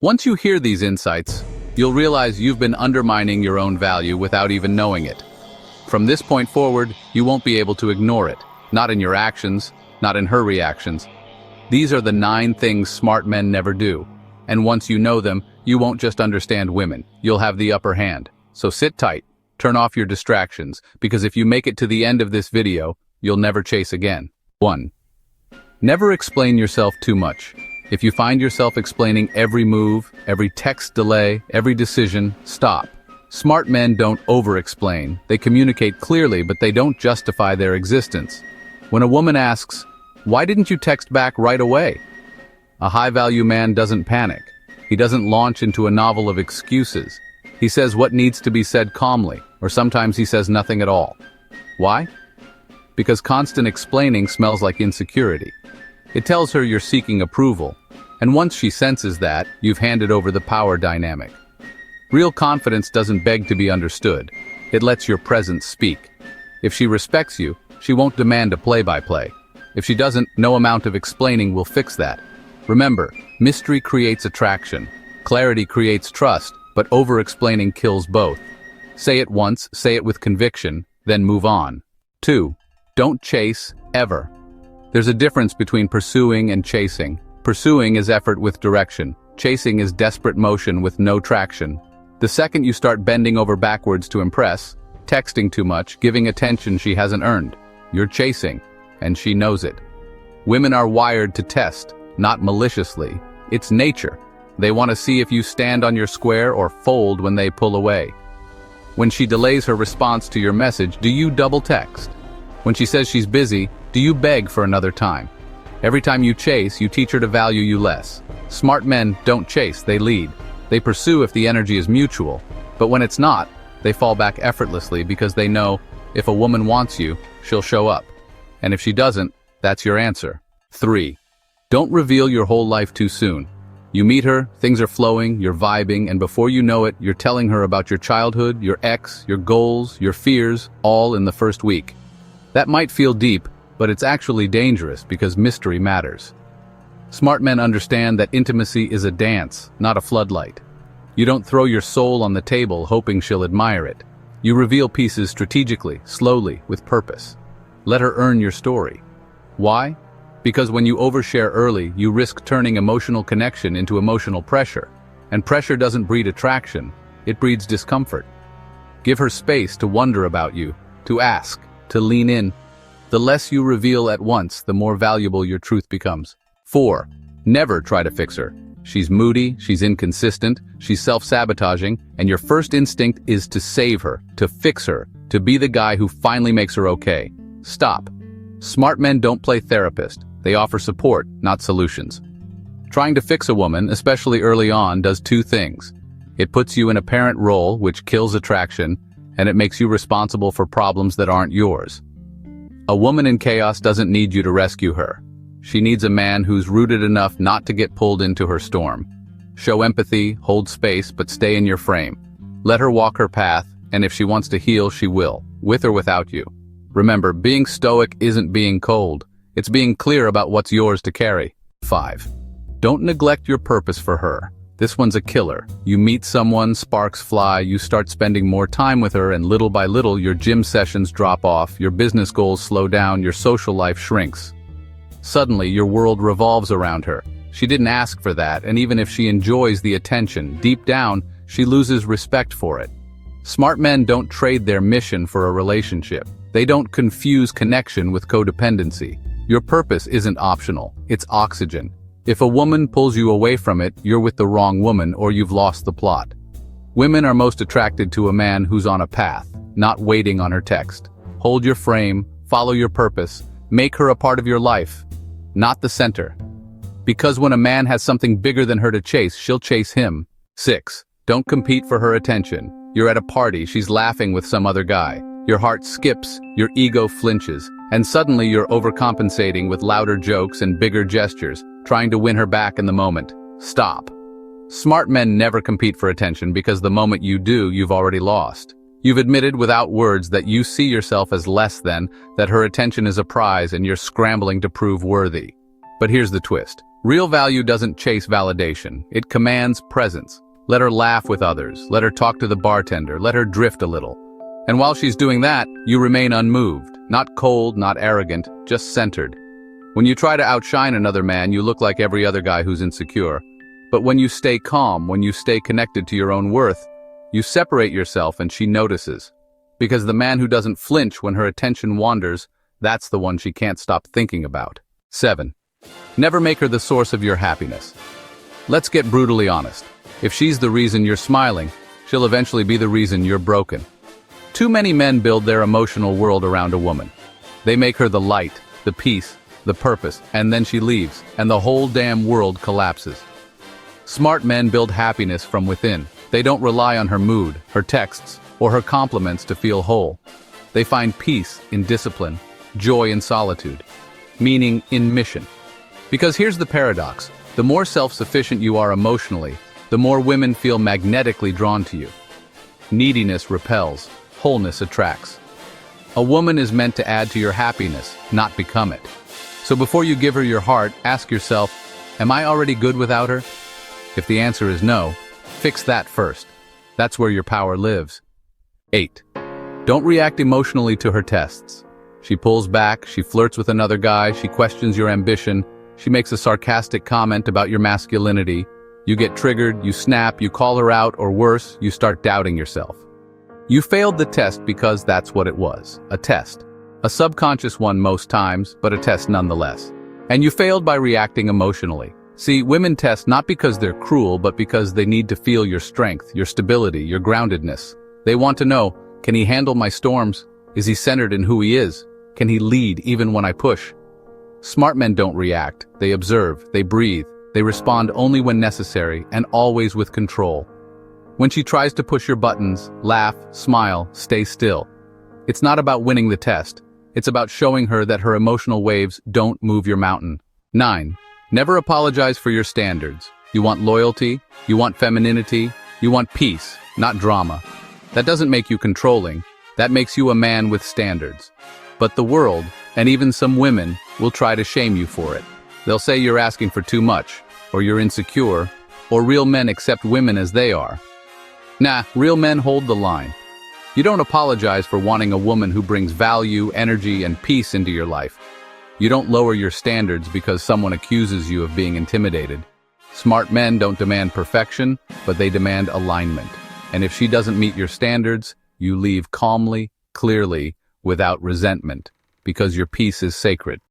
Once you hear these insights, you'll realize you've been undermining your own value without even knowing it. From this point forward, you won't be able to ignore it, not in your actions, not in her reactions. These are the 9 things smart men never do, and once you know them, you won't just understand women, you'll have the upper hand. So sit tight, turn off your distractions, because if you make it to the end of this video, you'll never chase again. 1. Never explain yourself too much. If you find yourself explaining every move, every text delay, every decision, stop. Smart men don't over-explain. They communicate clearly, but they don't justify their existence. When a woman asks, "Why didn't you text back right away?" A high-value man doesn't panic. He doesn't launch into a novel of excuses. He says what needs to be said calmly, or sometimes he says nothing at all. Why? Because constant explaining smells like insecurity. It tells her you're seeking approval, and once she senses that, you've handed over the power dynamic. Real confidence doesn't beg to be understood. It lets your presence speak. If she respects you, she won't demand a play-by-play. If she doesn't, no amount of explaining will fix that. Remember, mystery creates attraction. Clarity creates trust, but over-explaining kills both. Say it once, say it with conviction, then move on. 2. Don't chase, ever. There's a difference between pursuing and chasing. Pursuing is effort with direction. Chasing is desperate motion with no traction. The second you start bending over backwards to impress, texting too much, giving attention she hasn't earned, you're chasing, and she knows it. Women are wired to test, not maliciously. It's nature. They want to see if you stand on your square or fold when they pull away. When she delays her response to your message, do you double text? When she says she's busy, do you beg for another time? Every time you chase, you teach her to value you less. Smart men don't chase, they lead. They pursue if the energy is mutual, but when it's not, they fall back effortlessly because they know if a woman wants you, she'll show up. And if she doesn't, that's your answer. 3. Don't reveal your whole life too soon. You meet her, things are flowing, you're vibing, and before you know it, you're telling her about your childhood, your ex, your goals, your fears, all in the first week. That might feel deep, but it's actually dangerous because mystery matters. Smart men understand that intimacy is a dance, not a floodlight. You don't throw your soul on the table hoping she'll admire it. You reveal pieces strategically, slowly, with purpose. Let her earn your story. Why? Because when you overshare early, you risk turning emotional connection into emotional pressure. And pressure doesn't breed attraction, it breeds discomfort. Give her space to wonder about you, to ask, to lean in. The less you reveal at once, the more valuable your truth becomes. 4. Never try to fix her. She's moody, she's inconsistent, she's self-sabotaging, and your first instinct is to save her, to fix her, to be the guy who finally makes her okay. Stop. Smart men don't play therapist. They offer support, not solutions. Trying to fix a woman, especially early on, does 2 things. It puts you in a parent role, which kills attraction, and it makes you responsible for problems that aren't yours. A woman in chaos doesn't need you to rescue her. She needs a man who's rooted enough not to get pulled into her storm. Show empathy, hold space, but stay in your frame. Let her walk her path, and if she wants to heal, she will, with or without you. Remember, being stoic isn't being cold. It's being clear about what's yours to carry. 5. Don't neglect your purpose for her. This one's a killer. You meet someone, sparks fly, you start spending more time with her, and little by little your gym sessions drop off, your business goals slow down, your social life shrinks. Suddenly, your world revolves around her. She didn't ask for that, and even if she enjoys the attention, deep down, she loses respect for it. Smart men don't trade their mission for a relationship. They don't confuse connection with codependency. Your purpose isn't optional, it's oxygen. If a woman pulls you away from it, you're with the wrong woman or you've lost the plot. Women are most attracted to a man who's on a path, not waiting on her text. Hold your frame, follow your purpose, make her a part of your life, not the center. Because when a man has something bigger than her to chase, she'll chase him. 6. Don't compete for her attention. You're at a party, she's laughing with some other guy. Your heart skips, your ego flinches, and suddenly you're overcompensating with louder jokes and bigger gestures, trying to win her back in the moment. Stop. Smart men never compete for attention because the moment you do, you've already lost. You've admitted without words that you see yourself as less than, that her attention is a prize and you're scrambling to prove worthy. But here's the twist. Real value doesn't chase validation. It commands presence. Let her laugh with others. Let her talk to the bartender. Let her drift a little. And while she's doing that, you remain unmoved. Not cold, not arrogant, just centered. When you try to outshine another man, you look like every other guy who's insecure. But when you stay calm, when you stay connected to your own worth, you separate yourself and she notices. Because the man who doesn't flinch when her attention wanders, that's the one she can't stop thinking about. 7. Never make her the source of your happiness. Let's get brutally honest. If she's the reason you're smiling, she'll eventually be the reason you're broken. Too many men build their emotional world around a woman. They make her the light, the peace, the purpose, and then she leaves, and the whole damn world collapses. Smart men build happiness from within. They don't rely on her mood, her texts, or her compliments to feel whole. They find peace in discipline, joy in solitude, meaning in mission. Because here's the paradox. The more self-sufficient you are emotionally, the more women feel magnetically drawn to you. Neediness repels, wholeness attracts. A woman is meant to add to your happiness, not become it. So before you give her your heart, ask yourself, am I already good without her? If the answer is no, fix that first. That's where your power lives. 8. Don't react emotionally to her tests. She pulls back, she flirts with another guy, she questions your ambition, she makes a sarcastic comment about your masculinity. You get triggered, you snap, you call her out, or worse, you start doubting yourself. You failed the test because that's what it was, a test. A subconscious one most times, but a test nonetheless. And you failed by reacting emotionally. See, women test not because they're cruel, but because they need to feel your strength, your stability, your groundedness. They want to know, can he handle my storms? Is he centered in who he is? Can he lead even when I push? Smart men don't react. They observe, they breathe, they respond only when necessary, and always with control. When she tries to push your buttons, laugh, smile, stay still. It's not about winning the test. It's about showing her that her emotional waves don't move your mountain. 9. Never apologize for your standards. You want loyalty, you want femininity, you want peace, not drama. That doesn't make you controlling. That makes you a man with standards. But the world, and even some women, will try to shame you for it. They'll say you're asking for too much, or you're insecure, or real men accept women as they are. Nah, real men hold the line. You don't apologize for wanting a woman who brings value, energy, and peace into your life. You don't lower your standards because someone accuses you of being intimidated. Smart men don't demand perfection, but they demand alignment. And if she doesn't meet your standards, you leave calmly, clearly, without resentment, because your peace is sacred.